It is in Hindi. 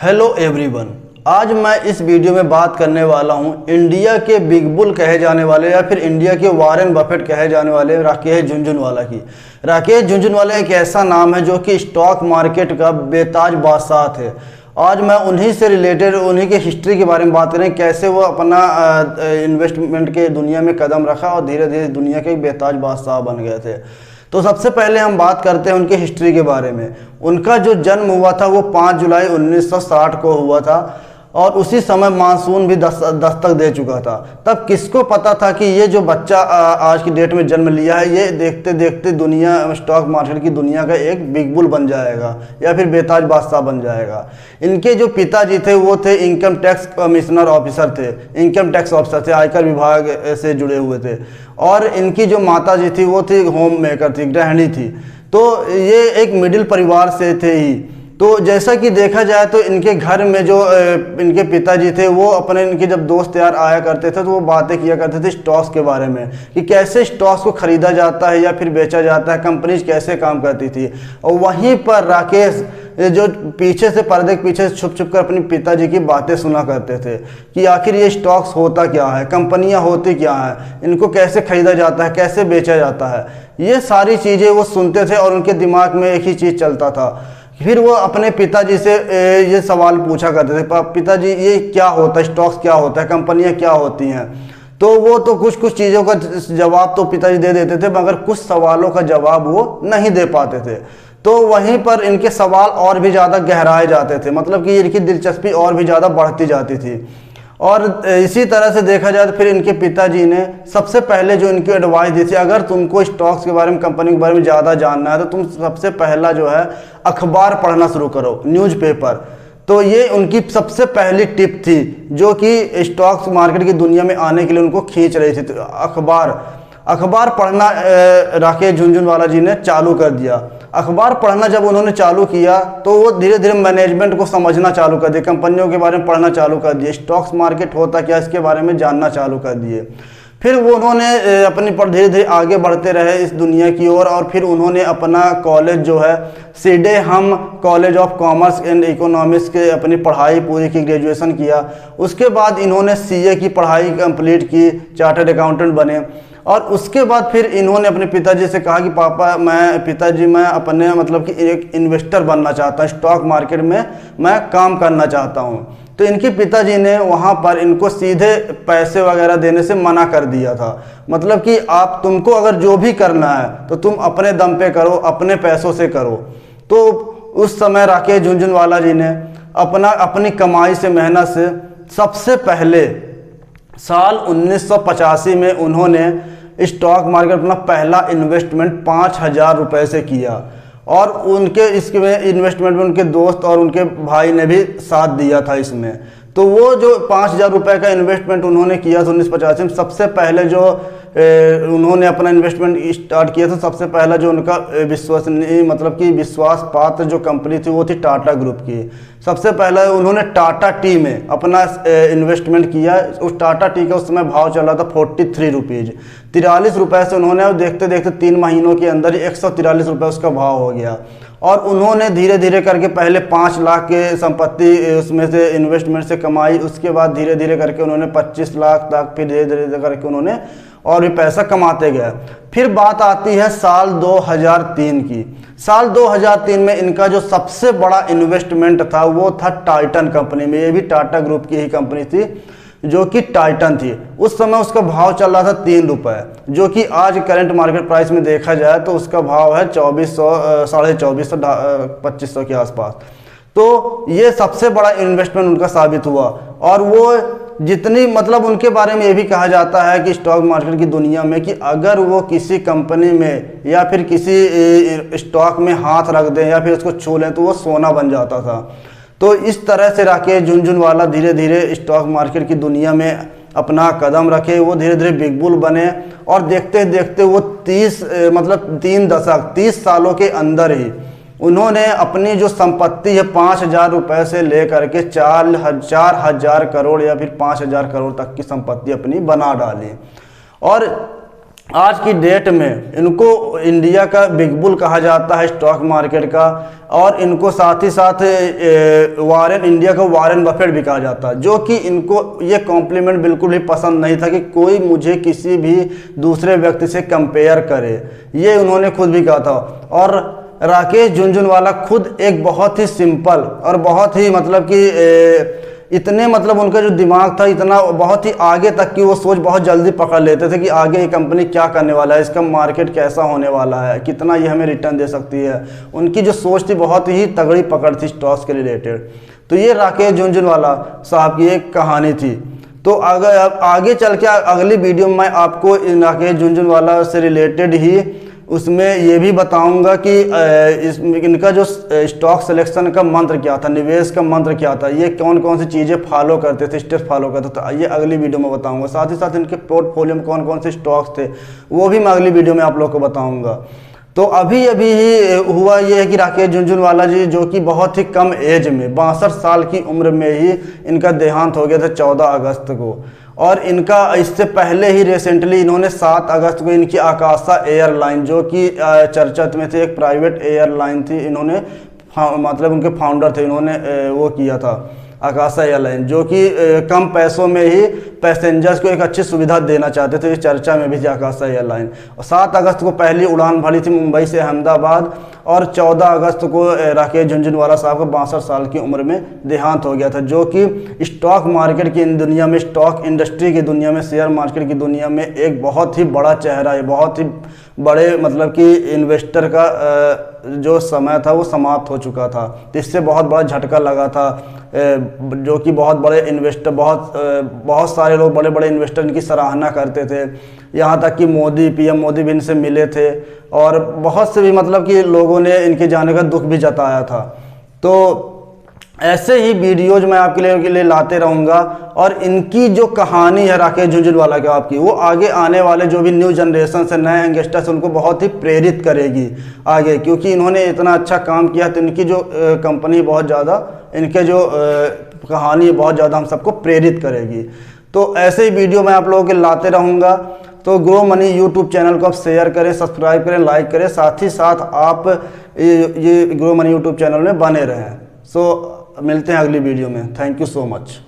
हेलो एवरीवन, आज मैं इस वीडियो में बात करने वाला हूं इंडिया के बिग बुल कहे जाने वाले या फिर इंडिया के वॉरेन बफेट कहे जाने वाले राकेश झुनझुनवाला की। राकेश झुनझुनवाला एक ऐसा नाम है जो कि स्टॉक मार्केट का बेताज बादशाह थे। आज मैं उन्हीं से रिलेटेड उन्हीं के हिस्ट्री के बारे में बात करें, कैसे वो अपना इन्वेस्टमेंट के दुनिया में कदम रखा और धीरे धीरे दुनिया के बेताज बादशाह बन गए थे। तो सबसे पहले हम बात करते हैं उनके हिस्ट्री के बारे में। उनका जो जन्म हुआ था वो 5 जुलाई 1960 को हुआ था और उसी समय मानसून भी दस्तक दे चुका था। तब किसको पता था कि ये जो बच्चा आज की डेट में जन्म लिया है ये देखते देखते दुनिया स्टॉक मार्केट की दुनिया का एक बिग बुल बन जाएगा या फिर बेताज बादशाह बन जाएगा। इनके जो पिताजी थे वो थे इनकम टैक्स कमिश्नर ऑफिसर थे, इनकम टैक्स ऑफिसर थे, आयकर विभाग से जुड़े हुए थे। और इनकी जो माता जी थी वो थी होम मेकर थी, गृहिणी थी। तो ये एक मिडिल परिवार से थे ही। तो जैसा कि देखा जाए तो इनके घर में जो इनके पिताजी थे वो अपने इनके जब दोस्त यार आया करते थे तो वो बातें किया करते थे स्टॉक्स के बारे में कि कैसे स्टॉक्स को खरीदा जाता है या फिर बेचा जाता है, कंपनीज कैसे काम करती थी। और वहीं पर राकेश जो पीछे से पर्दे के पीछे छुप छुप कर अपने पिताजी की बातें सुना करते थे कि आखिर ये स्टॉक्स होता क्या है, कंपनियां होती क्या हैं, इनको कैसे खरीदा जाता है, कैसे बेचा जाता है। ये सारी चीज़ें वो सुनते थे और उनके दिमाग में एक ही चीज़ चलता था। फिर वो अपने पिताजी से ये सवाल पूछा करते थे, पिताजी ये क्या होता है, स्टॉक्स क्या होता है, कंपनियां क्या होती हैं। तो वो तो कुछ कुछ चीज़ों का जवाब तो पिताजी दे देते थे मगर कुछ सवालों का जवाब वो नहीं दे पाते थे। तो वहीं पर इनके सवाल और भी ज़्यादा गहराए जाते थे, मतलब कि इनकी दिलचस्पी और भी ज़्यादा बढ़ती जाती थी। और इसी तरह से देखा जाए तो फिर इनके पिताजी ने सबसे पहले जो इनकी एडवाइस दी थी, अगर तुमको स्टॉक्स के बारे में, कंपनी के बारे में ज़्यादा जानना है तो तुम सबसे पहला जो है अखबार पढ़ना शुरू करो, न्यूज़पेपर। तो ये उनकी सबसे पहली टिप थी जो कि स्टॉक्स मार्केट की दुनिया में आने के लिए उनको खींच रही थी। तो अखबार पढ़ना राकेश झुनझुनवाला जी ने चालू कर दिया। अखबार पढ़ना जब उन्होंने चालू किया तो वो धीरे धीरे मैनेजमेंट को समझना चालू कर दिया, कंपनियों के बारे में पढ़ना चालू कर दिए, स्टॉक्स मार्केट होता क्या इसके बारे में जानना चालू कर दिए। फिर वो उन्होंने अपनी पर धीरे धीरे आगे बढ़ते रहे इस दुनिया की ओर और फिर उन्होंने अपना कॉलेज जो है सीडे हम college of commerce and economics के अपनी पढ़ाई पूरी की, ग्रेजुएशन किया। उसके बाद इन्होंने सीए की पढ़ाई कंप्लीट की, चार्टर्ड अकाउंटेंट बने। और उसके बाद फिर इन्होंने अपने पिताजी से कहा कि पापा मैं अपने मतलब कि एक इन्वेस्टर बनना चाहता हूँ, स्टॉक मार्केट में मैं काम करना चाहता हूँ। तो इनके पिताजी ने वहाँ पर इनको सीधे पैसे वगैरह देने से मना कर दिया था, मतलब कि तुमको अगर जो भी करना है तो तुम अपने दम पे करो, अपने पैसों से करो। तो उस समय राकेश झुनझुनवाला जी ने अपनी कमाई से, मेहनत से सबसे पहले साल 1985 में उन्होंने स्टॉक मार्केट अपना पहला इन्वेस्टमेंट 5,000 रुपये से किया। और उनके इसमें इन्वेस्टमेंट में उनके दोस्त और उनके भाई ने भी साथ दिया था इसमें। तो वो जो 5,000 रुपये का इन्वेस्टमेंट उन्होंने किया था 1985 में, सबसे पहले जो उन्होंने अपना इन्वेस्टमेंट स्टार्ट किया था, सबसे पहला जो उनका विश्वसनीय मतलब कि विश्वास पात्र जो कंपनी थी वो थी टाटा ग्रुप की। सबसे पहले उन्होंने टाटा टी में अपना इन्वेस्टमेंट किया। उस टाटा टी का उस समय भाव चल रहा था 43 रुपीज़, 43 रुपये से उन्होंने अब देखते देखते 3 महीनों के अंदर ही 143 रुपये उसका भाव हो गया। और उन्होंने धीरे धीरे करके पहले 5 लाख के संपत्ति उसमें से इन्वेस्टमेंट से कमाई, उसके बाद धीरे धीरे करके उन्होंने 25 लाख तक, फिर धीरे धीरे करके उन्होंने और भी पैसा कमाते गए। फिर बात आती है साल 2003 की। साल 2003 में इनका जो सबसे बड़ा इन्वेस्टमेंट था वो था टाइटन कंपनी में। ये भी टाटा ग्रुप की ही कंपनी थी जो कि टाइटन थी। उस समय उसका भाव चल रहा था 3 रुपये, जो कि आज करंट मार्केट प्राइस में देखा जाए तो उसका भाव है 2400, 2450, 2500 के आसपास। तो ये सबसे बड़ा इन्वेस्टमेंट उनका साबित हुआ। और वो जितनी मतलब उनके बारे में ये भी कहा जाता है कि स्टॉक मार्केट की दुनिया में कि अगर वो किसी कंपनी में या फिर किसी स्टॉक में हाथ रख दें या फिर उसको छू लें तो वो सोना बन जाता था। तो इस तरह से राकेश झुनझुनवाला धीरे धीरे स्टॉक मार्केट की दुनिया में अपना कदम रखे, वो धीरे धीरे बिग बुल बने। और देखते देखते वो 3 दशक 30 सालों के अंदर ही उन्होंने अपनी जो संपत्ति है 5,000 रुपये से लेकर के 4,000 करोड़ या फिर 5,000 करोड़ तक की संपत्ति अपनी बना डाली। और आज की डेट में इनको इंडिया का बिग बुल कहा जाता है स्टॉक मार्केट का, और इनको साथ ही साथ इंडिया का वारेन बफेट भी कहा जाता है, जो कि इनको ये कॉम्प्लीमेंट बिल्कुल ही पसंद नहीं था कि कोई मुझे किसी भी दूसरे व्यक्ति से कंपेयर करे, ये उन्होंने खुद भी कहा था। और राकेश झुनझुनवाला खुद एक बहुत ही सिंपल और बहुत ही मतलब कि इतने मतलब उनका जो दिमाग था इतना बहुत ही आगे तक की वो सोच बहुत जल्दी पकड़ लेते थे कि आगे ये कंपनी क्या करने वाला है, इसका मार्केट कैसा होने वाला है, कितना ये हमें रिटर्न दे सकती है। उनकी जो सोच थी बहुत ही तगड़ी पकड़ थी स्टॉक्स के रिलेटेड। तो ये राकेश झुनझुनवाला साहब की एक कहानी थी। तो अगर आगे चल के अगली वीडियो में मैं आपको राकेश झुनझुनवाला से रिलेटेड ही उसमें ये भी बताऊंगा कि इनका जो स्टॉक सिलेक्शन का मंत्र क्या था, निवेश का मंत्र क्या था, ये कौन कौन सी चीज़ें फॉलो करते थे, स्टेप फॉलो करते थे, ये अगली वीडियो में बताऊंगा। साथ ही साथ इनके पोर्टफोलियो में कौन कौन से स्टॉक्स थे वो भी मैं अगली वीडियो में आप लोग को बताऊंगा। तो अभी ही हुआ ये है कि राकेश झुनझुनवाला जी जो कि बहुत ही कम एज में 62 साल की उम्र में ही इनका देहांत हो गया था 14 अगस्त को। और इनका इससे पहले ही रिसेंटली इन्होंने 7 अगस्त को इनकी आकाशा एयरलाइन जो कि चर्चा में थे, एक प्राइवेट एयरलाइन थी, इन्होंने मतलब उनके फाउंडर थे, इन्होंने वो किया था आकाशा एयरलाइन, जो कि कम पैसों में ही पैसेंजर्स को एक अच्छी सुविधा देना चाहते थे। इस चर्चा में भी थी आकाशा एयरलाइन। और 7 अगस्त को पहली उड़ान भरी थी मुंबई से अहमदाबाद, और 14 अगस्त को राकेश झुनझुनवाला साहब को 62 साल की उम्र में देहांत हो गया था, जो कि स्टॉक मार्केट की दुनिया में, स्टॉक इंडस्ट्री की दुनिया में, शेयर मार्केट की दुनिया में एक बहुत ही बड़ा चेहरा है, बहुत ही बड़े मतलब कि इन्वेस्टर का जो समय था वो समाप्त हो चुका था। इससे बहुत बड़ा झटका लगा था, जो कि बहुत बड़े इन्वेस्टर, बहुत सारे लोग, बड़े बड़े इन्वेस्टर इनकी सराहना करते थे। यहाँ तक कि पीएम मोदी भी इनसे मिले थे, और बहुत से भी मतलब कि लोगों ने इनके जाने का दुख भी जताया था। तो ऐसे ही वीडियोज मैं आपके लिए लाते रहूँगा, और इनकी जो कहानी है राकेश झुनझुनवाला की आपकी, वो आगे आने वाले जो भी न्यू जनरेशन से, नए यंगस्टर्स, उनको बहुत ही प्रेरित करेगी आगे, क्योंकि इन्होंने इतना अच्छा काम किया। तो इनकी जो कंपनी बहुत ज़्यादा, इनके जो कहानी बहुत ज़्यादा हम सबको प्रेरित करेगी। तो ऐसे ही वीडियो मैं आप लोगों के लाते रहूँगा। तो ग्रो मनी यूट्यूब चैनल को आप शेयर करें, सब्सक्राइब करें, लाइक करें, साथ ही साथ आप ये ग्रो मनी यूट्यूब चैनल में बने रहें। सो मिलते हैं अगली वीडियो में। Thank you so much.